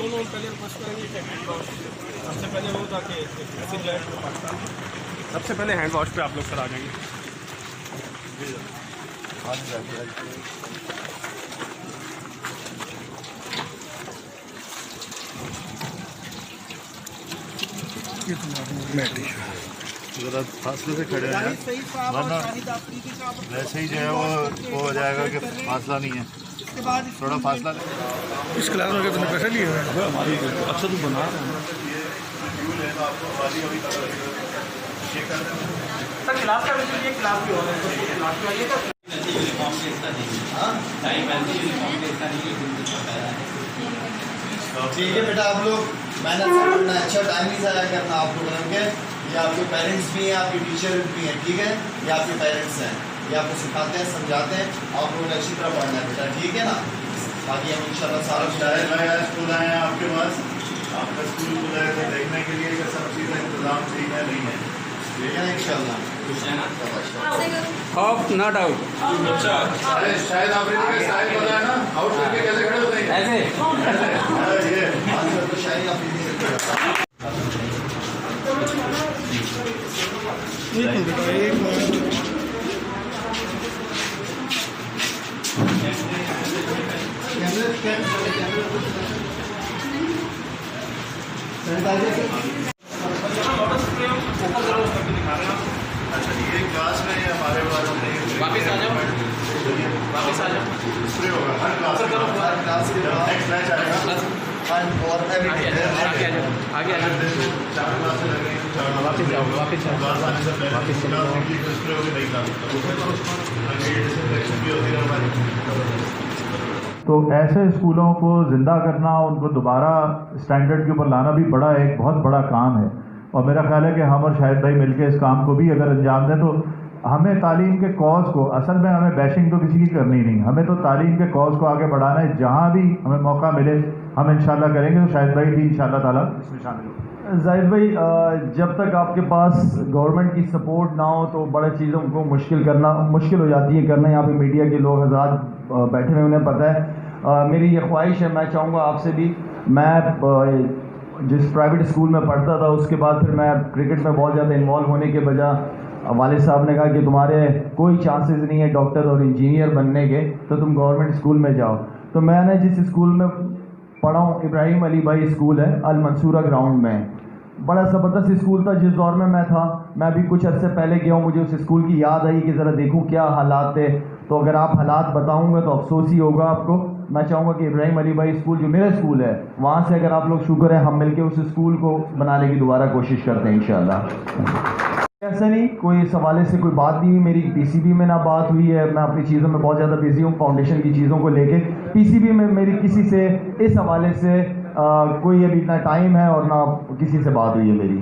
दोनों पहले रिक्वेस्ट करेंगे कि हैंड वॉश सबसे पहले हो, ताकि मैसेज जाए पाकिस्तान। सबसे पहले हैंड वॉश पे आप लोग सर आ जाएंगे। ज़रा फासले से खड़े हैं, वरना वैसे ही जो है वो हो जाएगा कि फासला नहीं है, थोड़ा फासला। इस क्लास में तुमने पैसे लिए हैं हमारी? अच्छा तू बना रहा है सर क्लास का ये क्लास भी हो रहा है ठीक है बेटा, आप लोग मेहनत से पढ़ना, अच्छा टाइम ही ज़ाया करना आप लोगों के। ये आपके पेरेंट्स भी हैं, आपके टीचर भी हैं, ठीक है, ये आपके पेरेंट्स हैं, ये आपको सिखाते हैं, समझाते हैं। आप लोगों ने अच्छी तरह पढ़ना है बेटा, ठीक है ना, ताकि हम इंशाल्लाह सारा शायद भाई आज स्कूल आए हैं आपके पास, आपका स्कूल खुला है तो देखने के लिए कि सब चीज़ें इंतजाम ठीक है नहीं है, ठीक है ना इंशाल्लाह। Of not out. शायद आपने शायद बोला है ना, आउट करके कैसे खड़े होते हैं ऐसे ये आजकल तो शायद आप अच्छा ये क्लास में हमारे वालों ने वापस आ जाओ, वापस आ जाओ। स्प्रे होगा हर क्लास के बाद, नेक्स्ट बैच आएगा और आगे आ जाओ, आगे आ जाओ। 4 क्लासें लग रही हैं, 4 वापस जाओ, वापस जाओ, क्लास आने से पहले वापस चले क्लास जाओ। निकली तो स्प्रे होगी नहीं क्लास डिसइंफेक्शन भी होती है हमारी। तो ऐसे स्कूलों को ज़िंदा करना, उनको दोबारा स्टैंडर्ड के ऊपर लाना भी एक बहुत बड़ा काम है। और मेरा ख्याल है कि हम और शाहिद भाई मिलकर इस काम को भी अगर अंजाम दें तो हमें तालीम के कॉज को, असल में हमें बैशिंग तो किसी की करनी नहीं, हमें तो तालीम के कॉज को आगे बढ़ाना है। जहाँ भी हमें मौका मिले हम इंशाल्लाह करेंगे। तो शाहिद भाई भी इंशाल्लाह ताला इसमें शामिल हो। जाहिद भाई, जब तक आपके पास गवर्नमेंट की सपोर्ट ना हो तो बड़े चीज़ों को मुश्किल हो जाती है करना। यहाँ पे मीडिया के लोग हज़रात बैठे हुए, उन्हें पता है। मेरी ये ख्वाहिश है, मैं चाहूँगा आपसे भी, मैं जिस प्राइवेट स्कूल में पढ़ता था उसके बाद फिर मैं क्रिकेट में बहुत ज़्यादा इन्वॉल्व होने के बजाय वालिद साहब ने कहा कि तुम्हारे कोई चांसेस नहीं है डॉक्टर और इंजीनियर बनने के, तो तुम गवर्नमेंट स्कूल में जाओ। तो मैंने जिस स्कूल में पढ़ा हूँ, इब्राहिम अली भाई स्कूल है, अल मंसूरा ग्राउंड में, बड़ा ज़बरदस्त स्कूल था। जिस दौर में मैं था, मैं भी कुछ अर्से पहले गया हूँ, मुझे उस स्कूल की याद आई कि ज़रा देखूँ क्या हालात थे। तो अगर आप हालात बताऊँगा तो अफसोस ही होगा आपको। मैं चाहूँगा कि इब्राहिम अली भाई स्कूल जो मेरा स्कूल है, वहाँ से अगर आप लोग, शुक्र है, हम मिलके उस स्कूल को बनाने की दोबारा कोशिश करते हैं इंशाल्लाह। ऐसा नहीं, कोई इस हवाले से कोई बात नहीं हुई, मेरी पीसीबी में ना बात हुई है। मैं अपनी चीज़ों में बहुत ज़्यादा बिजी हूँ, फाउंडेशन की चीज़ों को लेके। पीसीबी में मेरी किसी से इस हवाले से कोई अभी ना टाइम है और ना किसी से बात हुई है मेरी।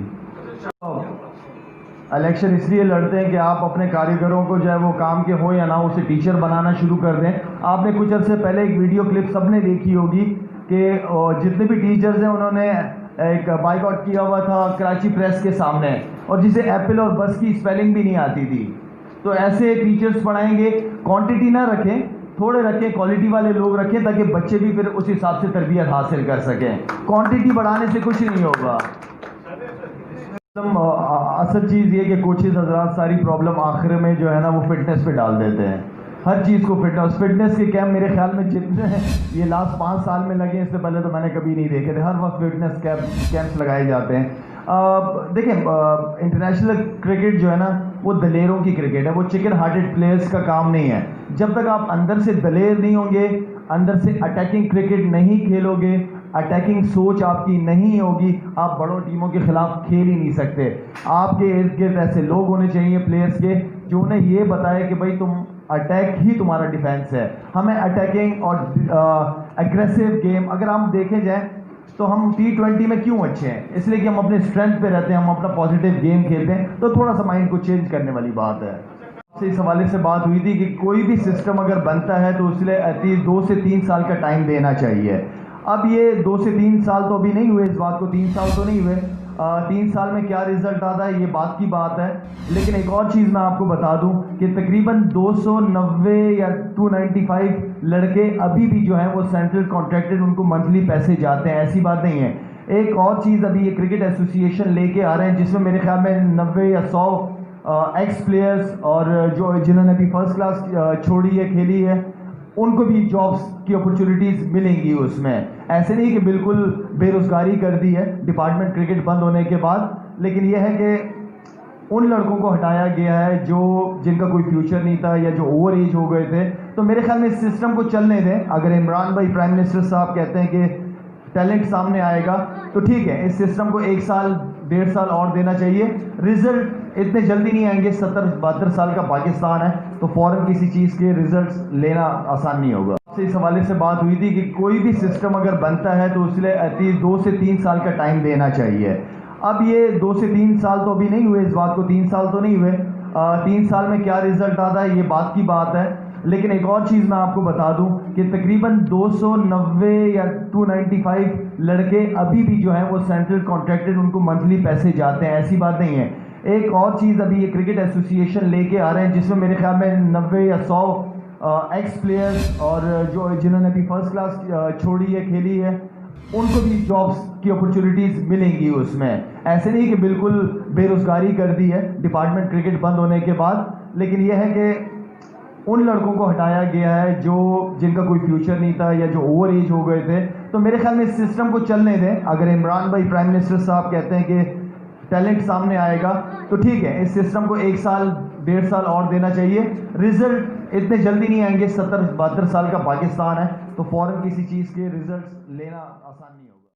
इलेक्शन इसलिए लड़ते हैं कि आप अपने कारीगरों को, चाहे वो काम के हो या ना, उसे टीचर बनाना शुरू कर दें। आपने कुछ अर्से पहले एक वीडियो क्लिप सबने देखी होगी कि जितने भी टीचर्स हैं उन्होंने एक बाइकआउट किया हुआ था कराची प्रेस के सामने, और जिसे एप्पल और बस की स्पेलिंग भी नहीं आती थी। तो ऐसे टीचर्स पढ़ाएंगे, क्वांटिटी ना रखें, थोड़े रखें, क्वालिटी वाले लोग रखें, ताकि बच्चे भी फिर उस हिसाब से तरबियत हासिल कर सकें। क्वांटिटी बढ़ाने से कुछ नहीं होगा। असल चीज़ ये कि कोचेज़ हज़रात सारी प्रॉब्लम आखिर में जो है ना वो फिटनेस पे डाल देते हैं। हर चीज़ को फिटनेस के कैंप मेरे ख्याल में जितने हैं ये लास्ट 5 साल में लगे, इससे पहले तो मैंने कभी नहीं देखे थे। हर वक्त फिटनेस कैंप्स लगाए जाते हैं। देखें, इंटरनेशनल क्रिकेट जो है ना वो दलेरों की क्रिकेट है, वो चिकन हार्टेड प्लेयर्स का काम नहीं है। जब तक आप अंदर से दलेर नहीं होंगे, अंदर से अटैकिंग क्रिकेट नहीं खेलोगे, अटैकिंग सोच आपकी नहीं होगी, आप बड़ों टीमों के खिलाफ खेल ही नहीं सकते। आपके इर्द गिर्द ऐसे लोग होने चाहिए प्लेयर्स के जो उन्हें ये बताए कि भाई तुम अटैक ही तुम्हारा डिफेंस है। हमें अटैकिंग और एग्रेसिव गेम, अगर हम देखे जाए तो हम T20 में क्यों अच्छे हैं, इसलिए कि हम अपने स्ट्रेंथ पे रहते हैं, हम अपना पॉजिटिव गेम खेलते हैं। तो थोड़ा सा माइंड को चेंज करने वाली बात है। इस हवाले से बात हुई थी कि कोई भी सिस्टम अगर बनता है तो उसके लिए 2 से 3 साल का टाइम देना चाहिए। अब ये 2 से 3 साल तो अभी नहीं हुए, इस बात को 3 साल तो नहीं हुए। 3 साल में क्या रिजल्ट आता है ये बात की बात है। लेकिन एक और चीज़ मैं आपको बता दूं कि तकरीबन 290 या 295 लड़के अभी भी जो है वो सेंट्रल कॉन्ट्रैक्टेड, उनको मंथली पैसे जाते हैं, ऐसी बात नहीं है। एक और चीज़ अभी ये क्रिकेट एसोसिएशन लेके आ रहे हैं जिसमें मेरे ख्याल में 90 या 100 एक्स प्लेयर्स और जो जिन्होंने अभी फर्स्ट क्लास छोड़ी है, खेली है, उनको भी जॉब्स की अपॉर्चुनिटीज़ मिलेंगी उसमें। ऐसे नहीं कि बिल्कुल बेरोज़गारी कर दी है डिपार्टमेंट क्रिकेट बंद होने के बाद, लेकिन यह है कि उन लड़कों को हटाया गया है जो जिनका कोई फ्यूचर नहीं था या जो ओवर एज हो गए थे। तो मेरे ख्याल में इस सिस्टम को चलने दें। अगर इमरान भाई प्राइम मिनिस्टर साहब कहते हैं कि टैलेंट सामने आएगा तो ठीक है, इस सिस्टम को 1 साल 1.5 साल और देना चाहिए। रिजल्ट इतने जल्दी नहीं आएंगे, 70-72 साल का पाकिस्तान है तो फ़ौरन किसी चीज़ के रिजल्ट्स लेना आसान नहीं होगा। इस हवाले से बात हुई थी कि कोई भी सिस्टम अगर बनता है तो उसके लिए एटलीस्ट 2 से 3 साल का टाइम देना चाहिए। अब ये 2 से 3 साल तो अभी नहीं हुए, इस बात को 3 साल तो नहीं हुए। 3 साल में क्या रिजल्ट आता है ये बात की बात है। लेकिन एक और चीज़ मैं आपको बता दूं कि तकरीबन 290 या 295 लड़के अभी भी जो हैं वो सेंट्रल कॉन्ट्रैक्टेड, उनको मंथली पैसे जाते हैं, ऐसी बात नहीं है। एक और चीज़ अभी ये क्रिकेट एसोसिएशन लेके आ रहे हैं जिसमें मेरे ख्याल में 90 या 100 एक्स प्लेयर्स और जो जिन्होंने अभी फर्स्ट क्लास छोड़ी है, खेली है, उनको भी जॉब्स की अपॉर्चुनिटीज़ मिलेंगी उसमें। ऐसे नहीं कि बिल्कुल बेरोज़गारी कर दी है डिपार्टमेंट क्रिकेट बंद होने के बाद, लेकिन यह है कि उन लड़कों को हटाया गया है जो जिनका कोई फ्यूचर नहीं था या जो ओवर एज हो गए थे। तो मेरे ख्याल में इस सिस्टम को चलने दें। अगर इमरान भाई प्राइम मिनिस्टर साहब कहते हैं कि टैलेंट सामने आएगा तो ठीक है, इस सिस्टम को 1 साल 1.5 साल और देना चाहिए। रिजल्ट इतने जल्दी नहीं आएंगे, 70-72 साल का पाकिस्तान है तो फ़ौरन किसी चीज़ के रिजल्ट्स लेना आसान नहीं।